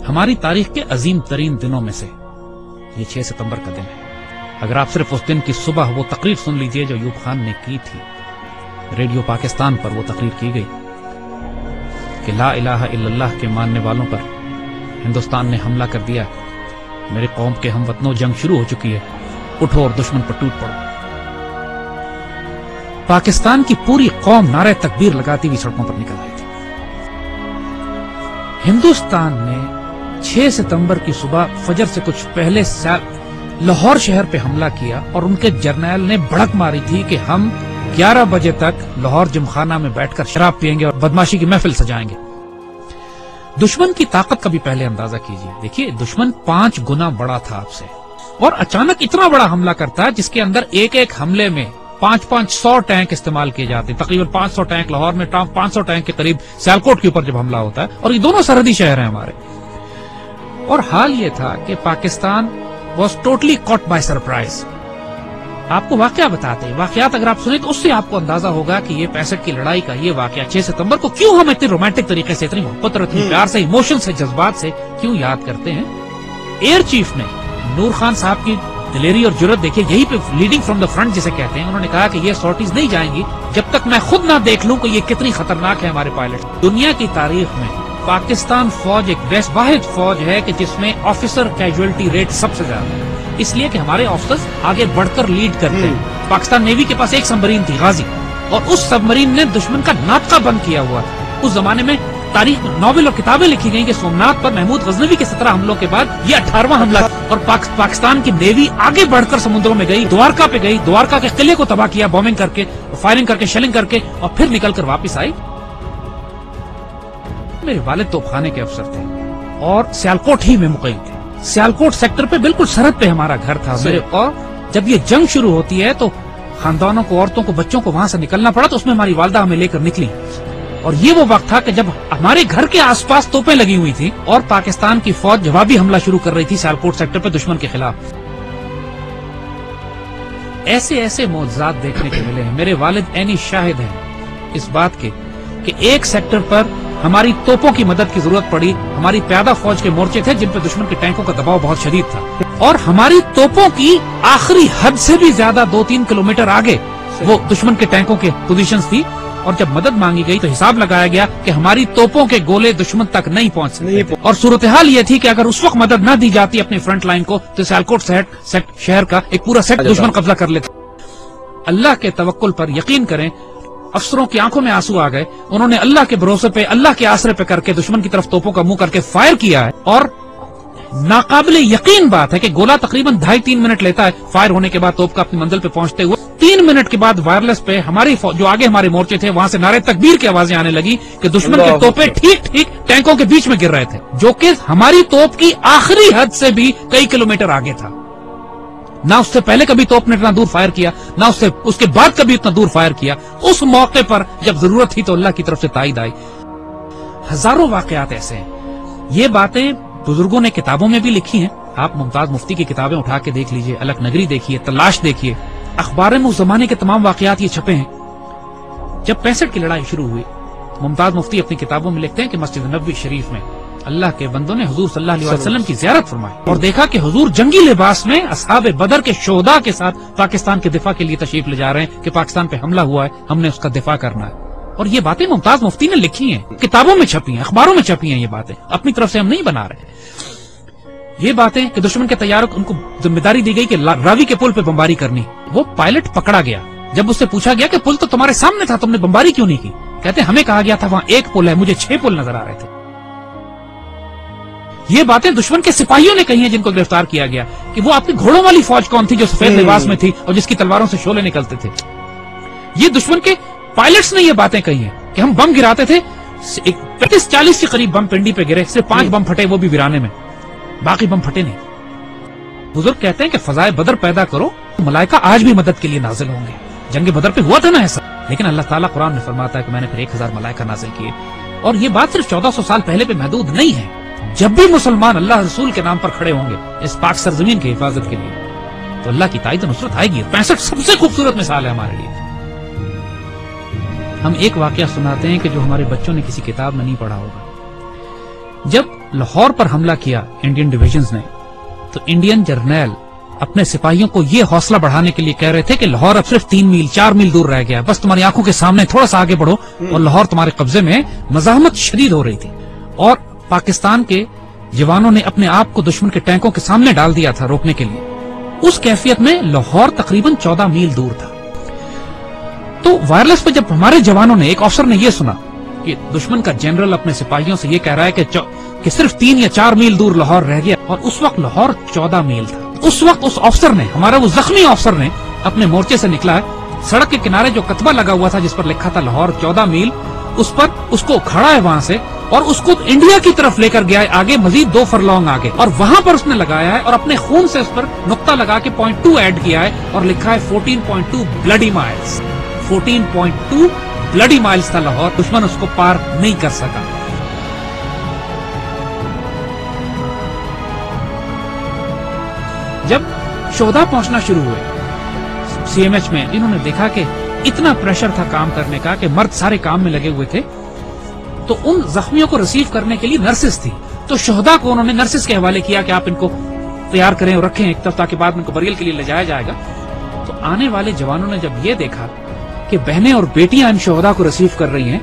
ہماری تاریخ کے عظیم ترین دنوں میں سے یہ 6 ستمبر کا دن ہے۔ اگر آپ صرف اس دن کی صبح وہ تقریر سن لیجئے جو ایوب خان نے کی تھی، ریڈیو پاکستان پر وہ تقریر کی گئی کہ لا الہ الا اللہ کے ماننے والوں پر ہندوستان نے حملہ کر دیا، میرے قوم کے ہم وطنوں جنگ شروع ہو چکی ہے، اٹھو اور دشمن پر ٹوٹ پڑو۔ پاکستان کی پوری قوم نعرہ تکبیر لگاتی ہوئی سڑکوں پر نکل آئی تھی۔ ہندوستان نے 6 ستمبر کی صبح فجر سے کچھ پہلے لاہور شہر پہ حملہ کیا اور ان کے جرنیل نے بھڑک ماری تھی کہ ہم 11 بجے تک لاہور جمخانہ میں بیٹھ کر شراب پیئیں گے اور بدماشی کی محفل سجائیں گے۔ دشمن کی طاقت کا بھی پہلے اندازہ کیجئے۔ دیکھیے دشمن 5 گنا بڑا تھا آپ سے، اور اچانک اتنا بڑا حملہ کرتا ہے جس کے اندر ایک ایک حملے میں 500 ٹینک استعمال کیے جاتے ہیں، تقریباً 500 ٹینک لاہور میں، 500 ٹینک کے قریب سیالکوٹ کے اوپر جب حملہ ہوتا ہے، اور یہ دونوں سرحدی شہر ہیں ہمارے۔ اور حال یہ تھا کہ Pakistan was totally caught by surprise. آپ کو واقعہ بتاتے ہیں، واقعات اگر آپ سنیں تو اس سے آپ کو اندازہ ہوگا کہ یہ 65 کی لڑائی کا یہ واقعہ 6 ستمبر کو کیوں ہم اتنے رومانٹک طریقے سے، اتنی محبت اور اتنی پیار سے، ایموشن سے، جذبات سے کیوں یاد کرتے ہیں۔ ایئر چیف نے نور خان صاحب کی دلیری اور جرت دیکھیے، یہی پہ لیڈنگ فرام دا فرنٹ جسے کہتے ہیں، انہوں نے کہا کہ یہ سارٹیز نہیں جائیں گی جب تک میں خود نہ دیکھ لوں کہ یہ کتنی خطرناک ہے ہمارے پائلٹ۔ دنیا کی تاریخ میں پاکستان فوج ایک واحد فوج ہے کہ جس میں آفیسر کیجویلٹی ریٹ سب سے زیادہ ہے، اس لیے کہ ہمارے آفیسرز آگے بڑھ کر لیڈ کرتے ہیں۔ پاکستان نیوی کے پاس ایک سبمرین تھی غازی، اور اس سبمرین نے دشمن کا ناطقہ بند کیا ہوا تھا۔ اس زمانے میں تاریخ ناول اور کتابیں لکھی گئیں کہ سومنات پر محمود غزنوی کے 17 حملوں کے بعد یہ 18واں حملہ، اور پاکستان کی نیوی آگے بڑھ کر سمندروں میں گئی، دوارکا پہ گئی، دوارکا کے قلعے کو تباہ کیا بومنگ کر کے، فائرنگ کر کے، شیلنگ کر کے، اور پھر نکل کر واپس آئی۔ میرے والد توپخانے کے افسر تھے اور سیالکوٹ ہی میں مقیم تھے، سیالکوٹ سیکٹر پہ بالکل سرحد پہ ہمارا گھر تھا میرے، اور جب یہ جنگ شروع ہوتی ہے تو خاندانوں کو، عورتوں کو، بچوں کو وہاں سے نکلنا پڑا، تو اس میں ہماری والدہ ہمیں لے کر نکلی، اور یہ وہ وقت تھا کہ جب ہمارے گھر کے آس پاس توپیں لگی ہوئی تھی اور پاکستان کی فوج جوابی حملہ شروع کر رہی تھی سیالکوٹ سیکٹر پہ دشمن کے خلاف۔ ایسے ایسے معجزات دیکھنے کے ملے ہیں، میرے والد عینی شاہد ہیں اس بات کے کہ ایک سیکٹر پر ہماری توپوں کی مدد کی ضرورت پڑی، ہماری پیادہ فوج کے مورچے تھے جن پہ دشمن کے ٹینکوں کا دباؤ بہت شدید تھا، اور ہماری توپوں کی آخری حد سے بھی زیادہ 2-3 کلومیٹر آگے وہ دشمن کے ٹینکوں کے پوزیشنز تھی، اور جب مدد مانگی گئی تو حساب لگایا گیا کہ ہماری توپوں کے گولے دشمن تک نہیں پہنچ سکتے، اور صورتحال یہ تھی کہ اگر اس وقت مدد نہ دی جاتی اپنی فرنٹ لائن کو تو سیالکوٹ شہر کا ایک پورا سیٹ دشمن قبضہ کر لیتا۔ اللہ کے توکل پر یقین کریں، افسروں کی آنکھوں میں آنسو آ گئے، انہوں نے اللہ کے بھروسے پہ، اللہ کے آسرے پہ کر کے دشمن کی طرف توپوں کا منہ کر کے فائر کیا ہے، اور ناقابل یقین بات ہے کہ گولہ تقریباً 2.5-3 منٹ لیتا ہے فائر ہونے کے بعد توپ کا اپنی منزل پہ پہنچتے ہوئے۔ 3 منٹ کے بعد وائرلیس پہ ہماری جو آگے ہمارے مورچے تھے وہاں سے نعرے تکبیر کی آوازیں آنے لگی کہ دشمن کے توپیں ٹھیک ٹینکوں کے بیچ میں گر رہے تھے، جو کہ ہماری توپ کی آخری حد سے بھی کئی کلومیٹر آگے تھا۔ نہ اس سے پہلے کبھی توپ نے اتنا دور فائر کیا، نہ اس کے بعد کبھی اتنا دور فائر کیا۔ اس موقع پر جب ضرورت تھی تو اللہ کی طرف سے تائید آئی۔ ہزاروں واقعات ایسے ہیں، یہ باتیں بزرگوں نے کتابوں میں بھی لکھی ہیں، آپ ممتاز مفتی کی کتابیں اٹھا کے دیکھ لیجئے، الک نگری دیکھیے، تلاش دیکھیے، اخبار میں اس زمانے کے تمام واقعات یہ چھپے ہیں۔ جب 65 کی لڑائی شروع ہوئی، ممتاز مفتی اپنی کتابوں میں لکھتے ہیں کہ مسجد نبوی شریف میں اللہ کے بندوں نے حضور صلی اللہ علیہ وسلم کی زیارت فرمائی اور دیکھا کہ حضور جنگی لباس میں اصحاب بدر کے شہداء کے ساتھ پاکستان کے دفاع کے لیے تشریف لے جا رہے ہیں کہ پاکستان پہ حملہ ہوا ہے، ہم نے اس کا دفاع کرنا ہے۔ اور یہ باتیں ممتاز مفتی نے لکھی ہیں، کتابوں میں چھپی ہیں، اخباروں میں چھپی ہیں، یہ باتیں اپنی طرف سے ہم نہیں بنا رہے۔ یہ باتیں کہ دشمن کے طیاروں کو ان کو ذمہ داری دی گئی کہ راوی کے پل پہ بمباری کرنی، وہ پائلٹ پکڑا گیا، جب اس سے پوچھا گیا کہ پل تو تمہارے سامنے تھا، تم نے بمباری کیوں نہیں کی؟ کہتے ہمیں کہا گیا تھا وہاں ایک پل ہے، مجھے 6 پل نظر آ رہے تھے۔ یہ باتیں دشمن کے سپاہیوں نے کہی ہیں جن کو گرفتار کیا گیا کہ وہ اپنی گھوڑوں والی فوج کون تھی جو سفید لباس میں تھی اور جس کی تلواروں سے شعلے نکلتے تھے۔ یہ دشمن کے پائلٹس نے یہ باتیں کہی ہیں کہ ہم بم گراتے تھے، 35-40 کے قریب بم پنڈی پہ گرے، صرف 5 بم پھٹے، وہ بھی ویرانے میں، باقی بم پھٹے نہیں۔ بزرگ کہتے ہیں کہ فضائے بدر پیدا کرو، ملائکہ آج بھی مدد کے لیے نازل ہوں گے۔ جنگ بدر پہ ہوا تھا نا ایسا، لیکن اللہ تعالیٰ قرآن میں فرماتا ہے کہ میں نے پھر 1000 ملائکہ نازل کیے، اور یہ بات صرف 1400 سال پہلے پہ محدود نہیں ہے۔ جب بھی مسلمان اللہ رسول کے نام پر کھڑے ہوں گے اس پاک سرزمین کی حفاظت کے لیے تو اللہ کی تائید و نصرت آئے گی۔ 65 سب سے خوبصورت مثال ہے ہمارے لیے۔ ہم ایک واقعہ سناتے ہیں کہ جو ہمارے بچوں نے کسی کتاب میں نہیں پڑھا ہوگا۔ جب لاہور پر حملہ کیا انڈین ڈویژنز نے تو انڈین جرنیل اپنے سپاہیوں کو یہ حوصلہ بڑھانے کے لیے کہہ رہے تھے کہ لاہور اب صرف 3 میل 4 میل دور رہ گیا، بس تمہاری آنکھوں کے سامنے تھوڑا سا آگے بڑھو، اور لاہور تمہارے قبضے میں مزاحمت شدید ہو رہی تھی، اور پاکستان کے جوانوں نے اپنے آپ کو دشمن کے ٹینکوں کے سامنے ڈال دیا تھا روکنے کے لیے۔ اس کیفیت میں لاہور تقریباً 14 میل دور تھا۔ تو وائرلیس پہ جب ہمارے جوانوں نے، ایک افسر نے یہ سنا کہ دشمن کا جنرل اپنے سپاہیوں سے یہ کہہ رہا ہے کہ صرف 3 یا 4 میل دور لاہور رہ گیا، اور اس وقت لاہور 14 میل تھا۔ اس وقت اس افسر نے، ہمارا وہ زخمی افسر نے اپنے مورچے سے نکلا ہے، سڑک کے کنارے جو کتبہ لگا ہوا تھا جس پر لکھا تھا لاہور 14 میل، اس پر اس کو کھڑا ہے وہاں سے، اور اس کو انڈیا کی طرف لے کر گیا ہے آگے، مزید 2 فرلانگ آگے، اور وہاں پر اس نے لگایا ہے اور اپنے خون سے اس پر نقطہ لگا کے 0.2 ایڈ کیا ہے اور لکھا ہے 14.2 بلڈی مائلز۔ 14.2 بلڈی مائلز تھا لاہور، دشمن اس کو پار نہیں کر سکا۔ جب شہداء پہنچنا شروع ہوئے سی ایم ایچ میں، انہوں نے دیکھا کہ اتنا پریشر تھا کام کرنے کا کہ مرد سارے کام میں لگے ہوئے تھے، تو ان زخمیوں کو ریسیو کرنے کے لیے نرسز تھی، تو شہداء کو انہوں نے نرسز کے حوالے کیا کہ آپ ان کو تیار کریں اور رکھیں ایک طرف تاکہ بعد میں ان کو بریل کے لیے لے جایا جائے گا۔ تو آنے والے جوانوں نے جب یہ دیکھا کہ بہنیں اور بیٹیاں ان شہداء کو ریسیو کر رہی ہیں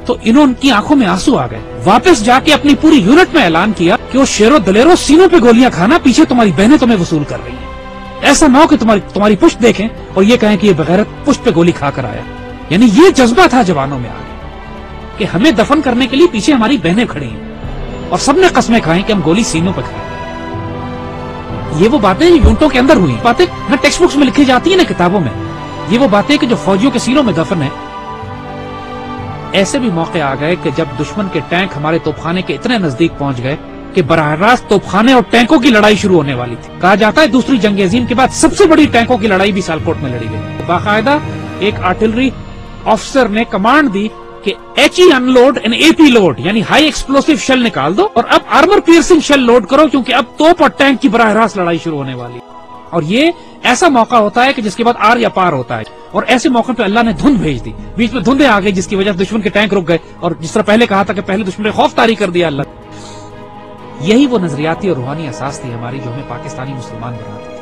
تو ان کی آنکھوں میں آنسو آ گئے۔ واپس جا کے اپنی پوری یونٹ میں اعلان کیا کہ وہ شیرو دلیرو سینوں پہ گولیاں کھانا، پیچھے تمہاری بہنیں تمہیں وصول کر رہی ہیں، ایسا نہ ہو کہ تمہاری پشت دیکھیں اور یہ کہیں کہ یہ بغیرت پشت پہ گولی کھا کر آیا۔ یعنی یہ جذبہ تھا جوانوں میں آگے کہ ہمیں دفن کرنے کے لیے پیچھے ہماری بہنیں کھڑی ہیں، اور سب نے قسمیں کھائیں کہ ہم گولی سینوں پہ کھائیں۔ یہ وہ باتیں یونٹوں کے اندر ہوئی، باتیں نہ ٹیکسٹ بکس میں لکھی جاتی ہیں نہ کتابوں میں، یہ وہ باتیں کہ جو فوجیوں کے سینوں میں دفن ہیں۔ ایسے بھی موقع آ گئے کہ جب دشمن کے ٹینک ہمارے توپخانے کے اتنے نزدیک پہنچ گئے کہ براہ راست توپخانے اور ٹینکوں کی لڑائی شروع ہونے والی تھی۔ کہا جاتا ہے دوسری جنگ عظیم کے بعد سب سے بڑی ٹینکوں کی لڑائی بھی سیالکوٹ میں لڑی گئی۔ باقاعدہ ایک آرٹلری افسر نے کمانڈ دی کہ H E in load and A P load, یعنی ہائی ایکسپلوسیو شیل نکال دو اور اب آرمر پیئرسنگ شیل لوڈ کرو، کیونکہ اب توپ اور ٹینک کی براہ راست لڑائی شروع ہونے والی۔ اور یہ ایسا موقع ہوتا ہے کہ جس کے بعد آر یا پار ہوتا ہے، اور ایسے موقع پہ اللہ نے دھند بھیج دی، بیچ میں دھندیں آ گئی جس کی وجہ سے دشمن کے ٹینک رک گئے، اور جس طرح پہلے کہا تھا کہ پہلے دشمن نے خوف طاری کر دیا اللہ۔ یہی وہ نظریاتی اور روحانی اساس تھی ہماری جو ہمیں پاکستانی مسلمان بناتی تھی۔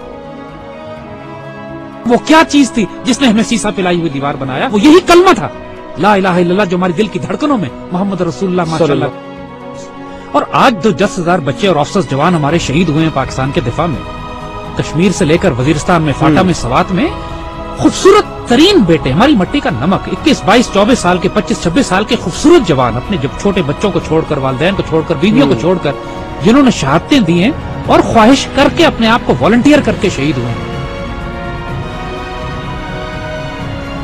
وہ کیا چیز تھی جس نے ہمیں سیسا پلائی ہوئی دیوار بنایا؟ وہ یہی کلمہ تھا، لا الہ الا اللہ، جو ہماری دل کی دھڑکنوں میں محمد رسول اللہ ماشاءاللہ۔ اور آج جو 10,000 بچے اور افسر جوان ہمارے شہید ہوئے ہیں پاکستان کے دفاع میں، کشمیر سے لے کر وزیرستان میں، فاٹا میں، سوات میں، خوبصورت ترین بیٹے، ہماری مٹی کا نمک، 21 22 24 سال کے، 25 26 سال کے خوبصورت جوان، اپنے جب چھوٹے بچوں کو چھوڑ کر، والدین کو چھوڑ کر، بیویوں کو چھوڑ کر، جنہوں نے شہادتیں دی ہیں اور خواہش کر کے اپنے آپ کو والنٹیئر کر کے شہید ہوئے ہیں۔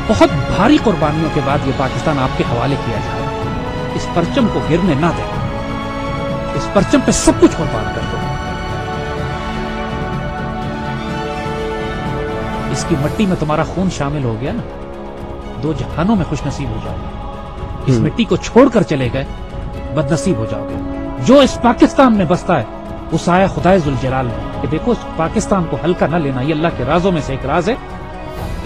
بہت بھاری قربانیوں کے بعد یہ پاکستان آپ کے حوالے کیا جا رہا ہے۔ اس پرچم کو گرنے نہ دیں، اس پرچم پہ سب کچھ قربان کر دو۔ اس کی مٹی میں تمہارا خون شامل ہو گیا نا، 2 جہانوں میں خوش نصیب ہو جاؤ گے۔ اس مٹی کو چھوڑ کر چلے گئے بد نصیب ہو جاؤ گے۔ جو اس پاکستان میں بستا ہے اس آیا خدائے ذوالجلال میں کہ دیکھو اس پاکستان کو ہلکا نہ لینا، یہ اللہ کے رازوں میں سے ایک راز ہے،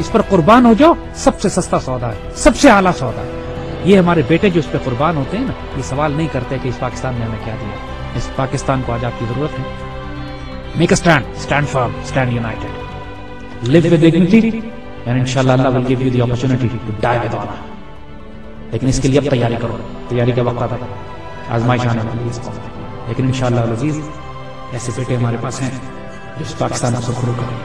اس پر قربان ہو جاؤ، سب سے سستا سودا ہے، سب سے اعلیٰ سودا ہے۔ یہ ہمارے بیٹے جو اس پہ قربان ہوتے ہیں نا، یہ سوال نہیں کرتے کہ اس پاکستان نے ہمیں کیا دیا۔ اس پاکستان کو آج آپ کی ضرورت ہے۔ Make a stand, stand firm, stand United, live with dignity and inshallah Allah will give you the opportunity to die with honor۔ لیکن اس کے لیے اب تیاری کرو، تیاری کا وقت آتا ہے، آزمائش آنے والی ہے اس کو، لیکن انشاءاللہ العزیز ایسے بیٹے ہمارے پاس ہیں جو اس پاکستان کو سرخرو کریں۔